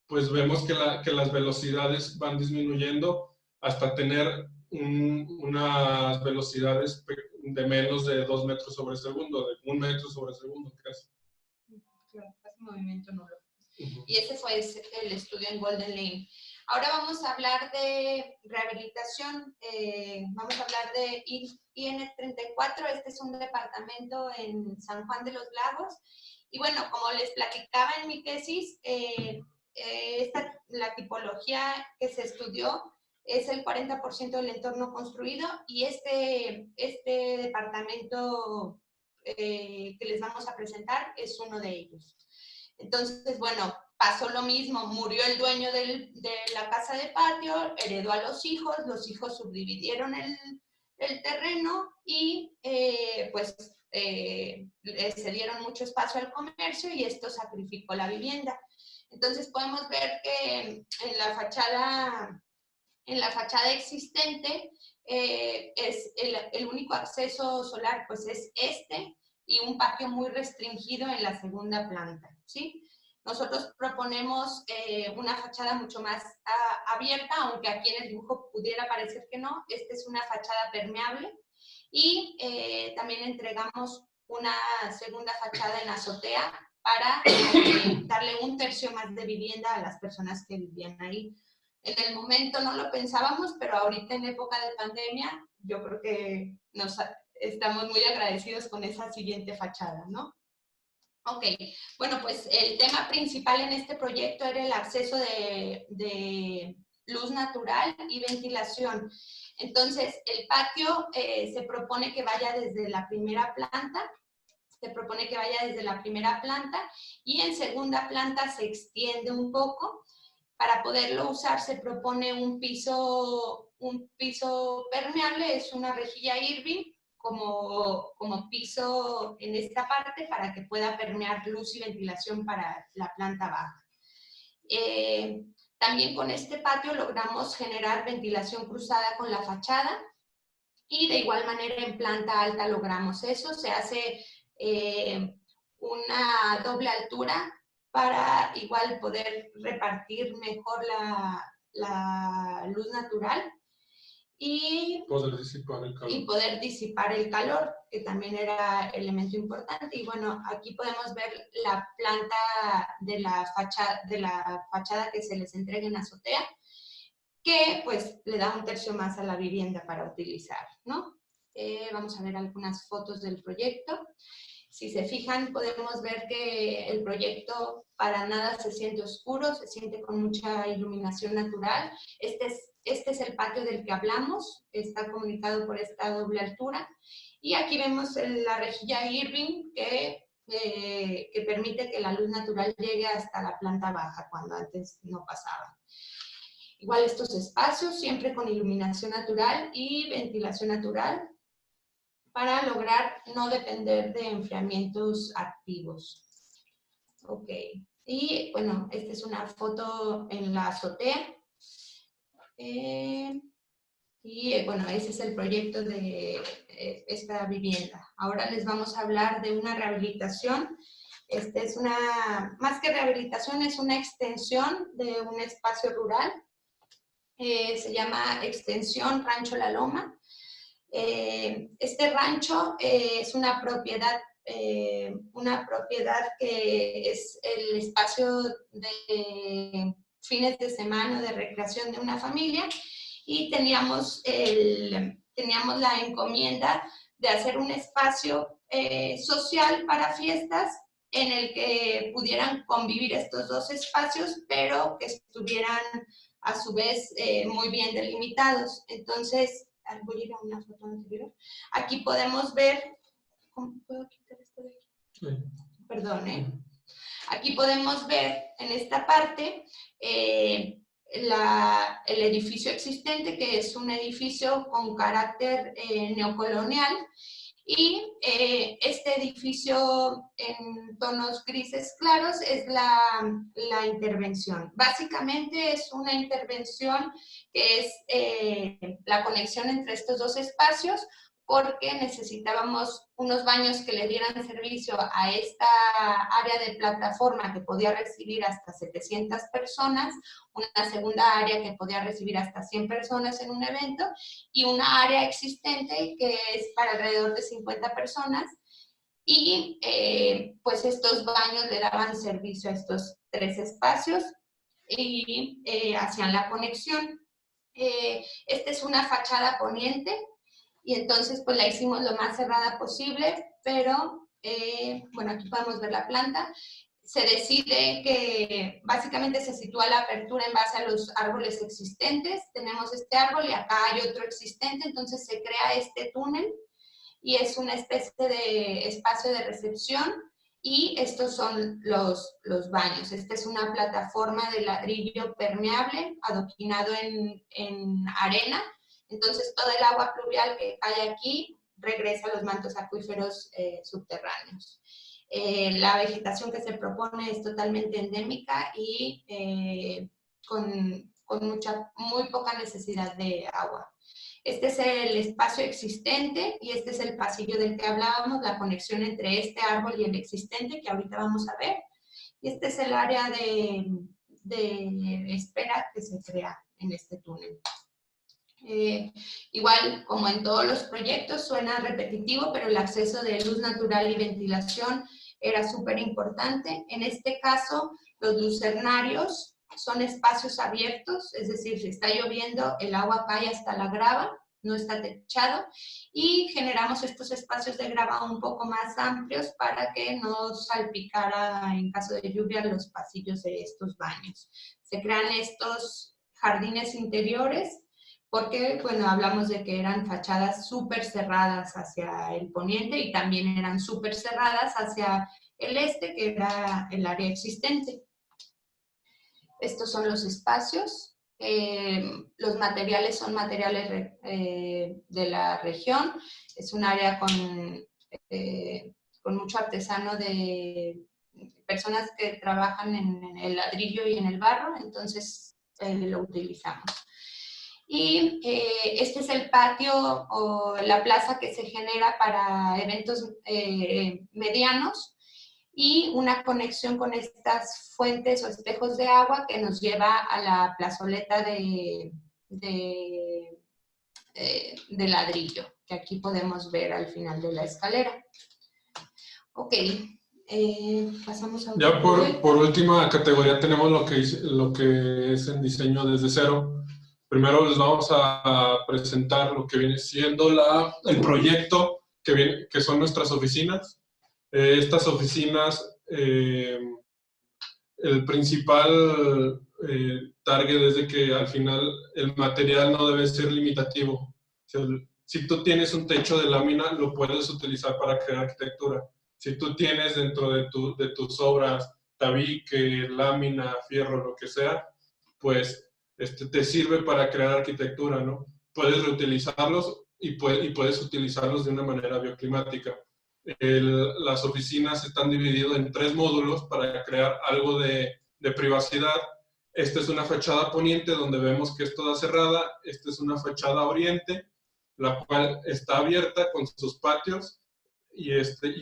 pues vemos que las velocidades van disminuyendo hasta tener unas velocidades de menos de 2 metros sobre segundo, de 1 metro sobre segundo casi. Claro, casi movimiento nulo. Y ese fue el estudio en Golden Lane. Ahora vamos a hablar de rehabilitación, vamos a hablar de IN34, este es un departamento en San Juan de los Lagos. Y bueno, como les platicaba en mi tesis, la tipología que se estudió es el 40% del entorno construido y este departamento que les vamos a presentar es uno de ellos. Entonces, bueno, pasó lo mismo, murió el dueño de la casa de patio, heredó a los hijos subdividieron el terreno y se dieron mucho espacio al comercio y esto sacrificó la vivienda. Entonces podemos ver que en la fachada existente es el único acceso solar, pues es y un patio muy restringido en la segunda planta, ¿sí? Nosotros proponemos una fachada mucho más abierta, aunque aquí en el dibujo pudiera parecer que no. Esta es una fachada permeable y también entregamos una segunda fachada en azotea para darle 1/3 más de vivienda a las personas que vivían ahí. En el momento no lo pensábamos, pero ahorita en época de pandemia yo creo que estamos muy agradecidos con esa siguiente fachada, ¿no? Ok, bueno, pues el tema principal en este proyecto era el acceso de luz natural y ventilación. Entonces, el patio se propone que vaya desde la primera planta, y en segunda planta se extiende un poco. Para poderlo usar se propone un piso permeable, es una rejilla Irving, como piso en esta parte para que pueda permear luz y ventilación para la planta baja. También con este patio logramos generar ventilación cruzada con la fachada y de igual manera en planta alta logramos eso. Se hace una doble altura para igual poder repartir mejor la luz natural y poder disipar el calor, que también era elemento importante. Y bueno, aquí podemos ver la planta de la fachada que se les entrega en azotea, que pues le da 1/3 más a la vivienda para utilizar, ¿no? Vamos a ver algunas fotos del proyecto. Si se fijan, podemos ver que el proyecto para nada se siente oscuro, se siente con mucha iluminación natural. Este es el patio del que hablamos, está comunicado por esta doble altura. Y aquí vemos la rejilla Irving que permite que la luz natural llegue hasta la planta baja, cuando antes no pasaba. Igual estos espacios, siempre con iluminación natural y ventilación natural, para lograr no depender de enfriamientos activos. Ok, y bueno, esta es una foto en la azotea. Bueno, ese es el proyecto de esta vivienda. Ahora les vamos a hablar de una rehabilitación. Más que rehabilitación, es una extensión de un espacio rural. Se llama Extensión Rancho La Loma. Este rancho es una propiedad que es el espacio fines de semana de recreación de una familia, y teníamos la encomienda de hacer un espacio social para fiestas en el que pudieran convivir estos dos espacios, pero que estuvieran a su vez muy bien delimitados. Entonces, voy a ir a una foto anterior. Aquí podemos ver, ¿cómo puedo quitar esto de aquí? Sí. Perdón, Aquí podemos ver en esta parte el edificio existente, que es un edificio con carácter neocolonial, y este edificio en tonos grises claros es la intervención. Básicamente es una intervención que es la conexión entre estos dos espacios, porque necesitábamos unos baños que le dieran servicio a esta área de plataforma que podía recibir hasta 700 personas, una segunda área que podía recibir hasta 100 personas en un evento, y una área existente que es para alrededor de 50 personas, y pues estos baños le daban servicio a estos tres espacios y hacían la conexión. Esta es una fachada poniente, y entonces pues la hicimos lo más cerrada posible, pero bueno, aquí podemos ver la planta. Se decide que básicamente se sitúa la apertura en base a los árboles existentes. Tenemos este árbol y acá hay otro existente, entonces se crea este túnel y es una especie de espacio de recepción, y estos son los baños. Esta es una plataforma de ladrillo permeable adoquinado en arena. Entonces, todo el agua pluvial que cae aquí regresa a los mantos acuíferos subterráneos. La vegetación que se propone es totalmente endémica y con muy poca necesidad de agua. Este es el espacio existente y este es el pasillo del que hablábamos, la conexión entre este árbol y el existente, que ahorita vamos a ver. Y este es el área de espera que se crea en este túnel. Igual, como en todos los proyectos, suena repetitivo, pero el acceso de luz natural y ventilación era súper importante. En este caso, los lucernarios son espacios abiertos, es decir, si está lloviendo, el agua cae hasta la grava, no está techado, y generamos estos espacios de grava un poco más amplios para que no salpicara en caso de lluvia los pasillos de estos baños. Se crean estos jardines interiores, porque, bueno, hablamos de que eran fachadas súper cerradas hacia el poniente y también eran súper cerradas hacia el este, que era el área existente. Estos son los espacios. Los materiales son materiales de la región. Es un área con mucho artesano, de personas que trabajan en el ladrillo y en el barro, entonces lo utilizamos. Y este es el patio o la plaza que se genera para eventos medianos, y una conexión con estas fuentes o espejos de agua que nos lleva a la plazoleta de ladrillo, que aquí podemos ver al final de la escalera. Ok, pasamos a... Ya por última categoría tenemos lo que es en diseño desde cero. Primero les vamos a presentar lo que viene siendo el proyecto que son nuestras oficinas. Estas oficinas, el principal target es de que al final el material no debe ser limitativo. O sea, si tú tienes un techo de lámina, lo puedes utilizar para crear arquitectura. Si tú tienes dentro de tus obras tabique, lámina, fierro, lo que sea, pues te sirve para crear arquitectura, ¿no? Puedes reutilizarlos y puedes utilizarlos de una manera bioclimática. Las oficinas están divididas en 3 módulos para crear algo de privacidad. Esta es una fachada poniente donde vemos que es toda cerrada. Esta es una fachada oriente, la cual está abierta con sus patios. Y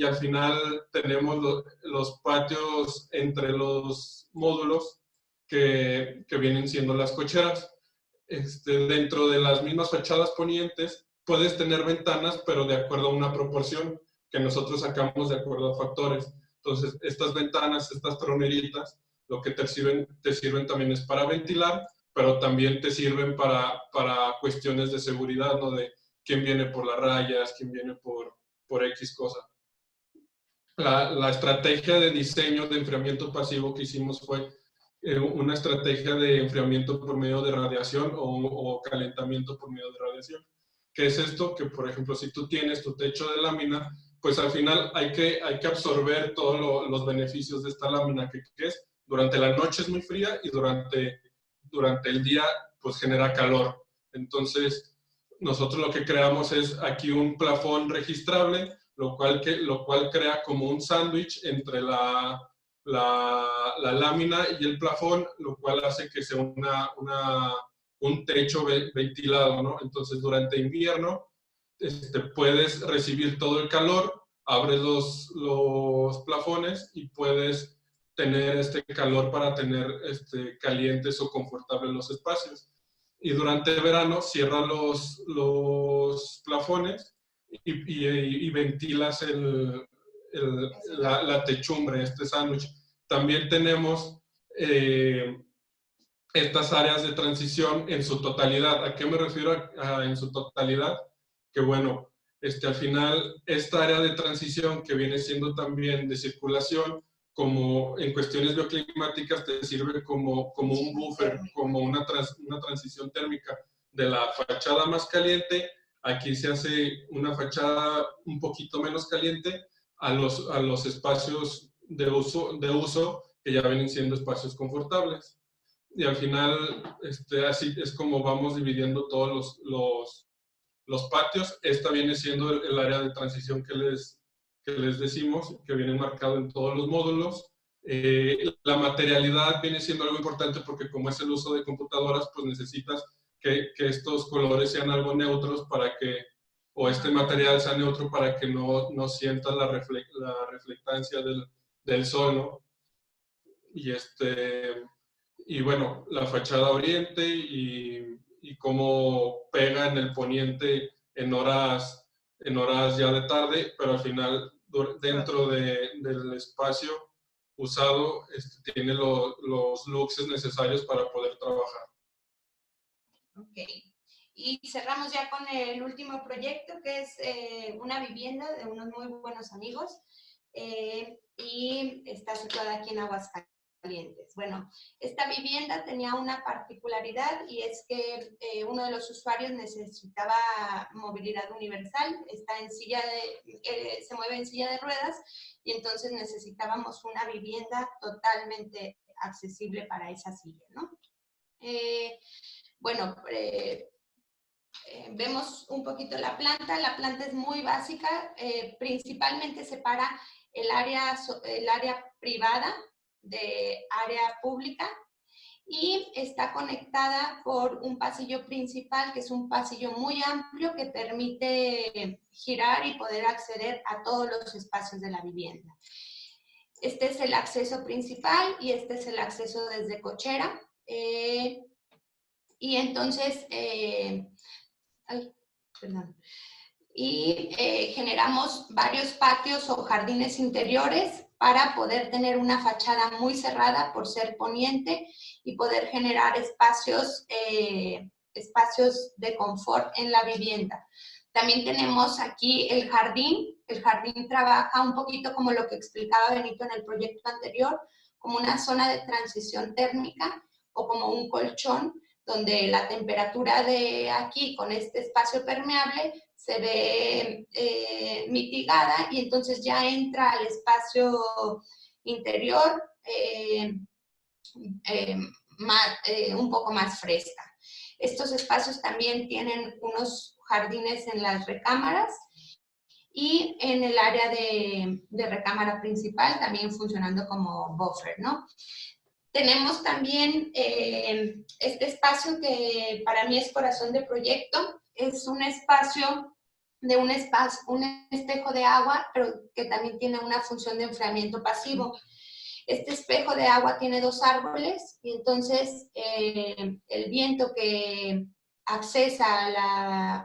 al final tenemos los patios entre los módulos que vienen siendo las cocheras. Dentro de las mismas fachadas ponientes puedes tener ventanas, pero de acuerdo a una proporción que nosotros sacamos de acuerdo a factores. Entonces, estas ventanas, estas troneritas, lo que te sirven también es para ventilar, pero también te sirven para cuestiones de seguridad, ¿no? De quién viene por las rayas, quién viene por X cosa. La estrategia de diseño de enfriamiento pasivo que hicimos fue una estrategia de enfriamiento por medio de radiación o calentamiento por medio de radiación. ¿Qué es esto? Que, por ejemplo, si tú tienes tu techo de lámina, pues al final hay que absorber todos los beneficios de esta lámina, que es durante la noche es muy fría y durante el día pues genera calor. Entonces, nosotros lo que creamos es aquí un plafón registrable, lo cual crea como un sándwich entre la lámina y el plafón, lo cual hace que sea un techo ventilado, ¿no? Entonces, durante invierno puedes recibir todo el calor, abres los plafones y puedes tener este calor para tener calientes o confortables los espacios. Y durante el verano cierra los plafones y ventilas la techumbre, este sándwich. También tenemos estas áreas de transición en su totalidad. ¿A qué me refiero en su totalidad? Que bueno, al final esta área de transición que viene siendo también de circulación, como en cuestiones bioclimáticas te sirve como un buffer, como una transición térmica de la fachada más caliente. Aquí se hace una fachada un poquito menos caliente a los espacios de uso que ya vienen siendo espacios confortables. Y al final, así es como vamos dividiendo todos los patios. Esta viene siendo el área de transición que les decimos, que viene marcado en todos los módulos. La materialidad viene siendo algo importante porque como es el uso de computadoras, pues necesitas que estos colores sean algo neutros o este material sea neutro para que no sientas la reflectancia del sol, ¿no? Y bueno, la fachada oriente y cómo pega en el poniente en horas ya de tarde, pero al final dentro del espacio usado tiene los luxes necesarios para poder trabajar. Ok. Y cerramos ya con el último proyecto, que es una vivienda de unos muy buenos amigos y está situada aquí en Aguascalientes. Bueno, esta vivienda tenía una particularidad y es que uno de los usuarios necesitaba movilidad universal, se mueve en silla de ruedas y entonces necesitábamos una vivienda totalmente accesible para esa silla, ¿no? Bueno, vemos un poquito la planta es muy básica, principalmente separa el área privada de área pública y está conectada por un pasillo principal, que es un pasillo muy amplio que permite girar y poder acceder a todos los espacios de la vivienda. Este es el acceso principal y este es el acceso desde cochera. Y entonces, generamos varios patios o jardines interiores para poder tener una fachada muy cerrada por ser poniente y poder generar espacios de confort en la vivienda. También tenemos aquí el jardín. El jardín trabaja un poquito como lo que explicaba Benito en el proyecto anterior, como una zona de transición térmica o como un colchón, donde la temperatura de aquí con este espacio permeable se ve mitigada y entonces ya entra al espacio interior un poco más fresca. Estos espacios también tienen unos jardines en las recámaras y en el área de recámara principal también funcionando como buffer, ¿no? Tenemos también este espacio que para mí es corazón de proyecto. Es un espacio un espejo de agua, pero que también tiene una función de enfriamiento pasivo. Este espejo de agua tiene 2 árboles y entonces el viento que accesa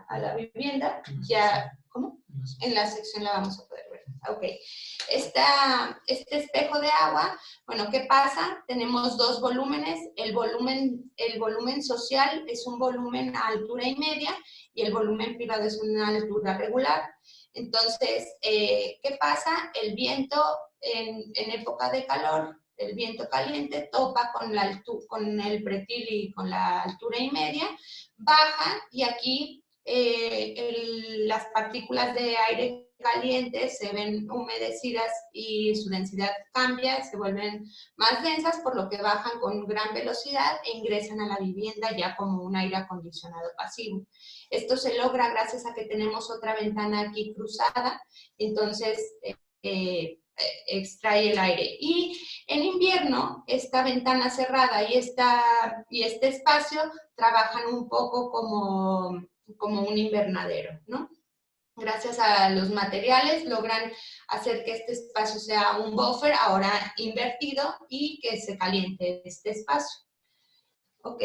a la vivienda, ya, ¿cómo? En la sección la vamos a poder ver. Ok. Este espejo de agua, bueno, ¿qué pasa? Tenemos dos volúmenes. El volumen social es un volumen a altura y media y el volumen privado es una altura regular. Entonces, ¿qué pasa? El viento en época de calor, el viento caliente topa con el pretil y con la altura y media, baja y aquí las partículas de aire caliente se ven humedecidas y su densidad cambia, se vuelven más densas, por lo que bajan con gran velocidad e ingresan a la vivienda ya como un aire acondicionado pasivo. Esto se logra gracias a que tenemos otra ventana aquí cruzada, entonces extrae el aire. Y en invierno, esta ventana cerrada y este espacio trabajan un poco como un invernadero, ¿no? Gracias a los materiales logran hacer que este espacio sea un buffer ahora invertido y que se caliente este espacio. Ok,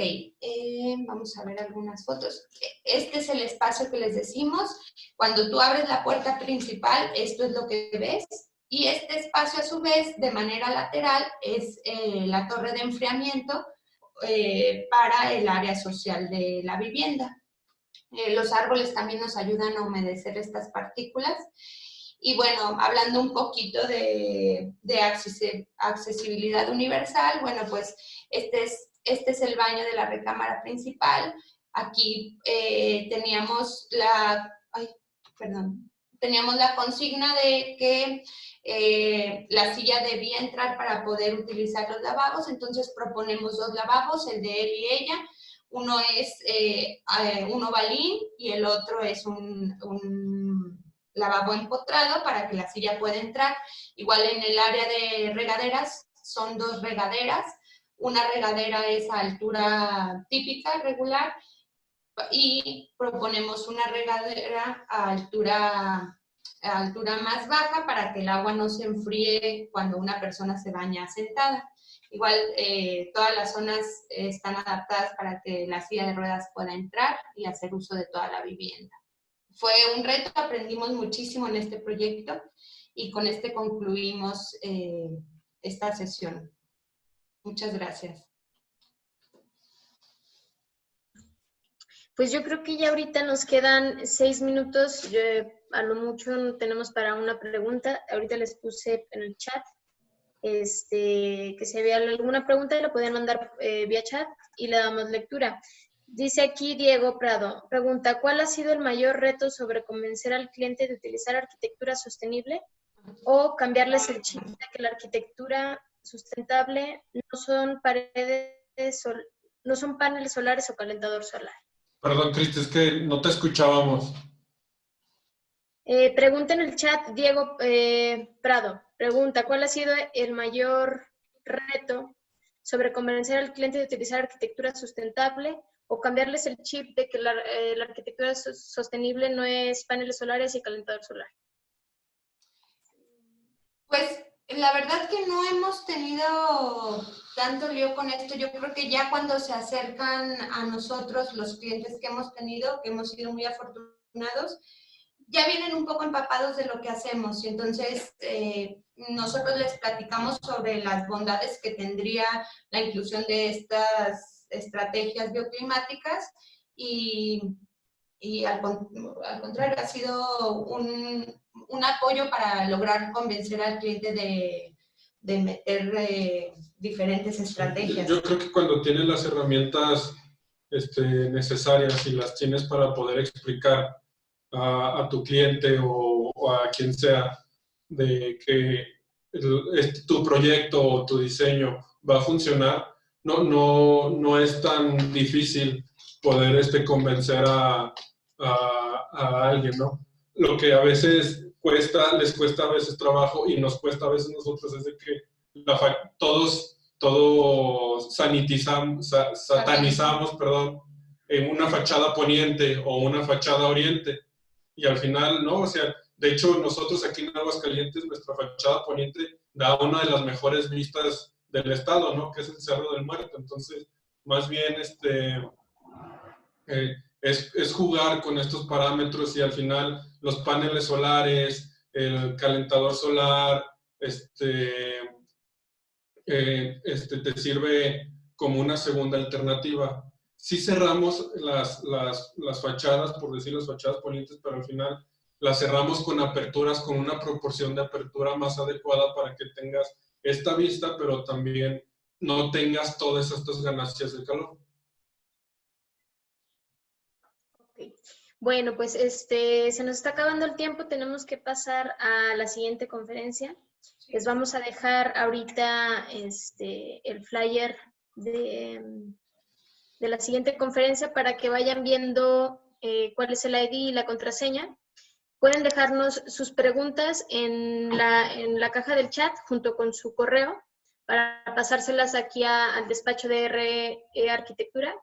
vamos a ver algunas fotos. Este es el espacio que les decimos. Cuando tú abres la puerta principal, esto es lo que ves. Y este espacio, a su vez, de manera lateral, es la torre de enfriamiento para el área social de la vivienda. Los árboles también nos ayudan a humedecer estas partículas. Y bueno, hablando un poquito de accesibilidad universal, bueno, pues este es el baño de la recámara principal. Aquí teníamos la consigna de que la silla debía entrar para poder utilizar los lavabos, entonces proponemos dos lavabos, el de él y ella. Uno es un ovalín y el otro es un lavabo empotrado para que la silla pueda entrar. Igual en el área de regaderas son dos regaderas. Una regadera es a altura típica, regular, y proponemos una regadera a altura más baja para que el agua no se enfríe cuando una persona se baña sentada. Igual todas las zonas están adaptadas para que la silla de ruedas pueda entrar y hacer uso de toda la vivienda. Fue un reto, aprendimos muchísimo en este proyecto y con este concluimos esta sesión. Muchas gracias. Pues yo creo que ya ahorita nos quedan 6 minutos. A lo mucho tenemos para una pregunta. Ahorita les puse en el chat que si había alguna pregunta la pueden mandar vía chat y le damos lectura. Dice aquí Diego Prado, pregunta, ¿cuál ha sido el mayor reto sobre convencer al cliente de utilizar arquitectura sostenible o cambiarles el chip de que la arquitectura sustentable no son paneles solares o calentador solar? Perdón, Cristi, es que no te escuchábamos. Pregunta en el chat, Diego Prado, pregunta, ¿cuál ha sido el mayor reto sobre convencer al cliente de utilizar arquitectura sustentable o cambiarles el chip de que la arquitectura sostenible no es paneles solares y calentador solar? Pues la verdad que no hemos tenido tanto lío con esto. Yo creo que ya cuando se acercan a nosotros los clientes que hemos tenido, que hemos sido muy afortunados, ya vienen un poco empapados de lo que hacemos y entonces nosotros les platicamos sobre las bondades que tendría la inclusión de estas estrategias bioclimáticas y al contrario, ha sido un apoyo para lograr convencer al cliente de meter diferentes estrategias. Yo creo que cuando tienes las herramientas necesarias y las tienes para poder explicar a tu cliente o a quien sea de que tu proyecto o tu diseño va a funcionar, no es tan difícil poder convencer a alguien, ¿no? Lo que a veces les cuesta a veces trabajo y nos cuesta a veces nosotros es de que todos satanizamos, en una fachada poniente o una fachada oriente. Y al final, ¿no? O sea, de hecho, nosotros aquí en Aguascalientes, nuestra fachada poniente da una de las mejores vistas del estado, ¿no? Que es el Cerro del Muerto. Entonces, más bien, es jugar con estos parámetros y al final los paneles solares, el calentador solar, te sirve como una segunda alternativa. Sí cerramos las fachadas, por decir las fachadas ponientes, pero al final las cerramos con aperturas, con una proporción de apertura más adecuada para que tengas esta vista, pero también no tengas todas estas ganancias de calor. Okay. Bueno, pues se nos está acabando el tiempo, tenemos que pasar a la siguiente conferencia. Les vamos a dejar ahorita el flyer de la siguiente conferencia para que vayan viendo cuál es el ID y la contraseña. Pueden dejarnos sus preguntas en la caja del chat junto con su correo para pasárselas aquí al despacho de RE Arquitectura.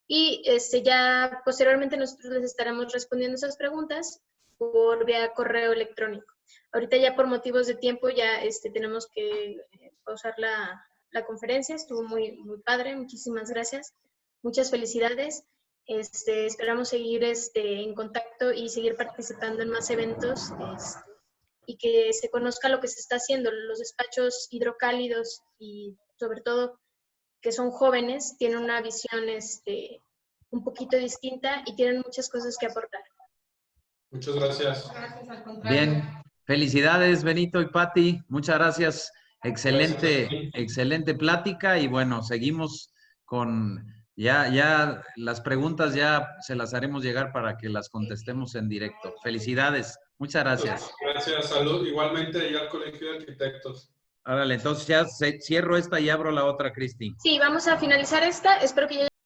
Y ya posteriormente nosotros les estaremos respondiendo esas preguntas por vía correo electrónico. Ahorita ya por motivos de tiempo ya tenemos que pausar la conferencia. Estuvo muy, muy padre. Muchísimas gracias. Muchas felicidades. Esperamos seguir en contacto y seguir participando en más eventos y que se conozca lo que se está haciendo. Los despachos hidrocálidos y sobre todo que son jóvenes, tienen una visión un poquito distinta y tienen muchas cosas que aportar. Muchas gracias. Gracias, al contrario. Bien, felicidades Benito y Pati, muchas gracias. Excelente plática y bueno, seguimos con ya las preguntas ya se las haremos llegar para que las contestemos en directo. Felicidades, muchas gracias. Gracias, salud. Igualmente y al Colegio de Arquitectos. Órale, entonces ya cierro esta y abro la otra, Cristi. Sí, vamos a finalizar esta. Espero que ya